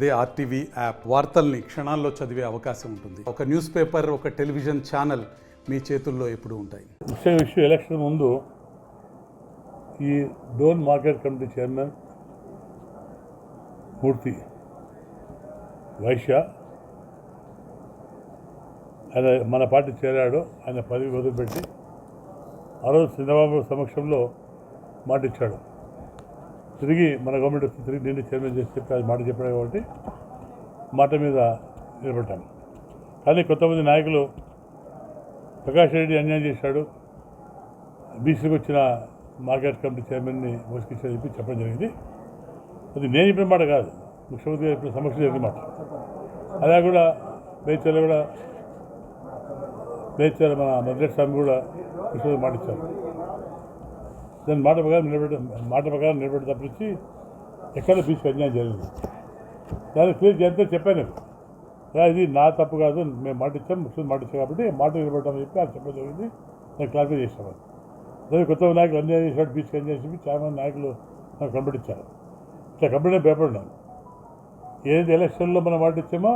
అదే RTV app వార్తల్ని క్షణాల్లో చదివే అవకాశం ఉంటుంది. ఒక న్యూస్ పేపర్, ఒక టెలివిజన్ ఛానల్ మీ చేతుల్లో ఎప్పుడూ ఉంటాయి. విషయం ఎలక్షన్ ముందు ఈ డోన్ మార్కెట్ కమిటీ చైర్మన్ మూర్తి వైశ్య ఆయన మన పార్టీ చేరాడు. ఆయన పదవి వదిలిపెట్టి ఆ రోజు చంద్రబాబు సమక్షంలో మాట ఇచ్చాడు. తిరిగి మన గవర్నమెంట్ వస్తే తిరిగి నిండి చైర్మన్ చేసి చెప్పి అది మాట చెప్పాడు కాబట్టి మాట మీద నిలబడ్డాను. కానీ కొంతమంది నాయకులు ప్రకాష్ రెడ్డి అన్యాయం చేశాడు, బీసీకి వచ్చిన మార్కెట్ కమిటీ చైర్మన్ని మోసుకొచ్చాడని చెప్పి చెప్పడం జరిగింది. అది నేను చెప్పిన మాట కాదు, ముఖ్యమంత్రి గారు ఇప్పుడు సమక్షం జరిగిన మాట. అలా కూడా మేడ్చల్లో కూడా మన మద్రెడ్ స్వామి కూడా ముఖ్యమంత్రి మాట ఇచ్చారు. దాని మాట ప్రకారం నిలబెట్టి తప్పించి ఎక్కడ బీసీ అన్యాయం జరిగింది. దాన్ని క్లియర్ చేస్తే చెప్పాను, ఇది నా తప్పు కాదు, మేము మాట ఇచ్చాం, ముఖ్యమంత్రి మాట ఇచ్చాం కాబట్టి మాట నిలబెట్టామని చెప్పి అది చెప్పడం జరిగింది. నేను క్లారిఫై చేసాను. అదే కొత్త నాయకులు అన్యాయం చేసినట్టు బీసీకి అన్యాయం చెప్పి చాలా మంది నాయకులు నాకు కంప్లీట్ ఇచ్చారు. ఇట్లా కంప్లీట్ భయపడినాను. ఏదైతే ఎలక్షన్లో మనం మాట ఇచ్చామో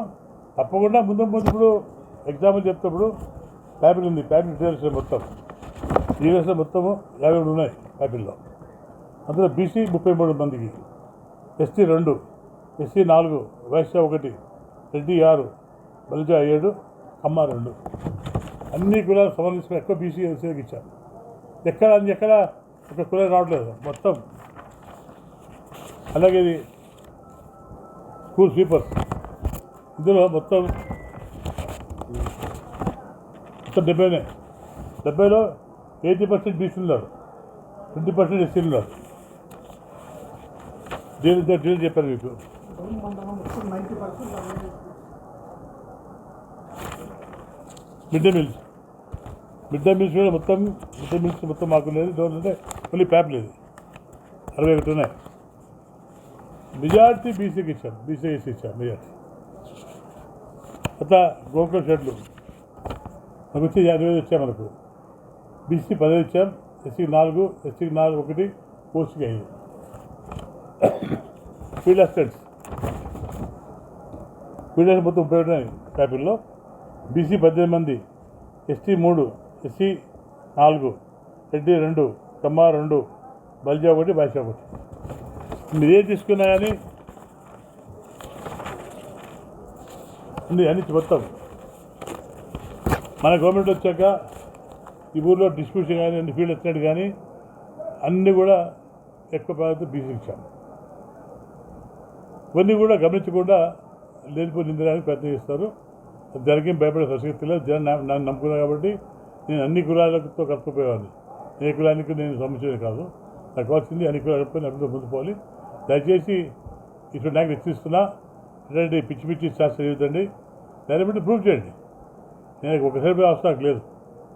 తప్పకుండా ముందు ఇప్పుడు ఎగ్జాంపుల్ చెప్తేప్పుడు ప్యాపిల్ ఉంది, ప్యాపిల్ డీటెయిల్స్ మొత్తం యూఎస్లో మొత్తము 53 ఉన్నాయి ప్యాపిల్లో. అందులో బీసీ 33 మందికి, ఎస్టీ 2, ఎస్సీ 4, వైశ్య 1, రెడ్డి 6, బలిజ 7, కమ్మ 2. అన్ని కులాలు సంబంధించిన ఎక్కువ బీసీ ఎస్సీకి ఇచ్చారు. ఎక్కడ ఒక కులం రావట్లేదు మొత్తం. అలాగే ఇది స్కూల్ స్వీపర్స్, ఇందులో మొత్తం 70లో 80% బీసీ ఉన్నారు, 20% ఎస్సీ ఉన్నారు. డీల్ చెప్పాను మీకు. మిడ్ డే మీల్స్ కూడా మొత్తం మాకు లేదు. డోర్ అంటే మళ్ళీ ప్యాప్ లేదు, 61 ఉన్నాయి. మెజార్టీ బీసీకి ఇచ్చాం, బీసీ ఎస్సీ ఇచ్చాం మెజార్టీ. అట్లా గోకుల షెడ్లు మనకు వచ్చి 50,000 వచ్చాయి. మనకు బీసీ 10 ఇచ్చాం, ఎస్సీకి 4, ఎస్టీకి 4, 1, ఓసీకి 5. ఫీల్డ్ అసిస్టెంట్స్ మొత్తం 30 ఉన్నాయి ప్యాపిల్లో. బీసీ 18 మంది, ఎస్టీ 3, ఎస్సీ 4, రెడ్డి 2, కమ్మ 2, బల్జా 1, భాష 1. మీరు ఏది తీసుకున్నా కానీ అన్ని మొత్తం మన గవర్నమెంట్ వచ్చాక ఈ ఊళ్ళో డిస్ట్రిబ్యూషన్ కానీ అన్ని ఫీల్డ్ అసిస్టెంట్ కానీ అన్నీ కూడా ఎక్కువ ప్రాధాన్యత బీసీకి ఇచ్చాము. ఇవన్నీ కూడా గమనించకుండా లేనిపోయి నిందడానికి ప్రయత్నం చేస్తారు. దానికి భయపడే ప్రసక్తి లేదు. జనం నన్ను నమ్ముకున్నాను కాబట్టి నేను అన్ని కులాలతో కలుపుకుపోయేవాడిని. ఏ కులానికి నేను సమస్య కాదు, నాకు కావాల్సింది అన్ని కులాలు కలుపుకొని అభివృద్ధి ముందుకోవాలి. దయచేసి ఇటువంటి నాకు హెచ్చరిస్తున్నా, ఏంటంటే పిచ్చి శాస్త్రం చేయొద్దండి, దాన్ని బట్టి ప్రూవ్ చేయండి. నేను ఒకసారి పోయి అవసరం నాకు లేదు,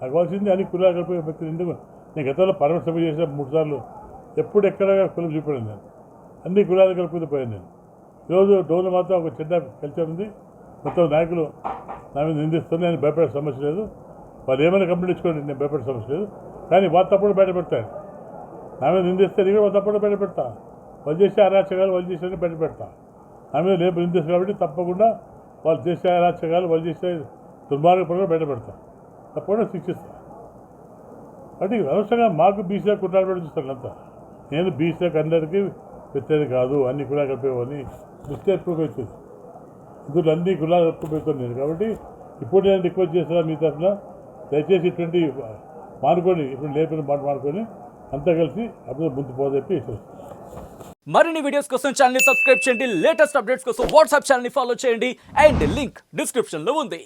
నాకు కావాల్సింది అన్ని కులాలు కలిపి వ్యక్తులు. ఎందుకు నేను గతంలో పరమ సభ చేసిన 3 సార్లు ఎప్పుడు ఎక్కడ కులం చూపాను. నేను అన్ని కులాలు కలిపి పోయాను. నేను ఈరోజు డోన్లో మాత్రం ఒక చెడ్డ కల్చర్ ఉంది. మొత్తం నాయకులు నా మీద నిందిస్తారు. నేను భయపడే సమస్య లేదు. వాళ్ళు ఏమైనా కంప్లైంట్ ఇచ్చుకోండి, నేను భయపడే సమస్య లేదు. కానీ వాళ్ళు తప్పుడు బయట పెడతాను. నా మీద నిందిస్తే నేను వాళ్ళు తప్పుడు బయట పెడతా. వాళ్ళు చేసే అరాచకాలు వాళ్ళు చేసేది బయట పెడతా. నా మీద లేపు నిందిస్తారు కాబట్టి తప్పకుండా వాళ్ళు చేసే అరాచకాలు వాళ్ళు చేసే దుర్మార్గ పనులు బయట పెడతా, తప్పకుండా శిక్షిస్తా. అంటే అనవసరంగా మాకు బీసీ కుట్రాలు చూస్తాను అంతా. నేను బీసీకి అందరికీ పెట్టేది కాదు, అన్ని కులాలు కలిపేవని మిస్టేక్ ప్రూఫ్ అవుతుంది. ఇందులో అన్ని కులాలు కలుపుకుపోతుంది నేను. కాబట్టి ఇప్పుడు నేను రిక్వెస్ట్ చేస్తున్నా మీ తరఫున, దయచేసి ఇటువంటి మానుకొని, ఇప్పుడు లేపిన మాట మానుకొని అంతా కలిసి అప్పుడు ముందు పోదప్పి. మరిన్ని వీడియోస్ కోసం ఛానల్ ని సబ్స్క్రైబ్ చేయండి. లేటెస్ట్ అప్డేట్స్ కోసం వాట్సాప్ ఛానల్ ని ఫాలో చేయండి. అండ్ లింక్ డిస్క్రిప్షన్ లో ఉంది.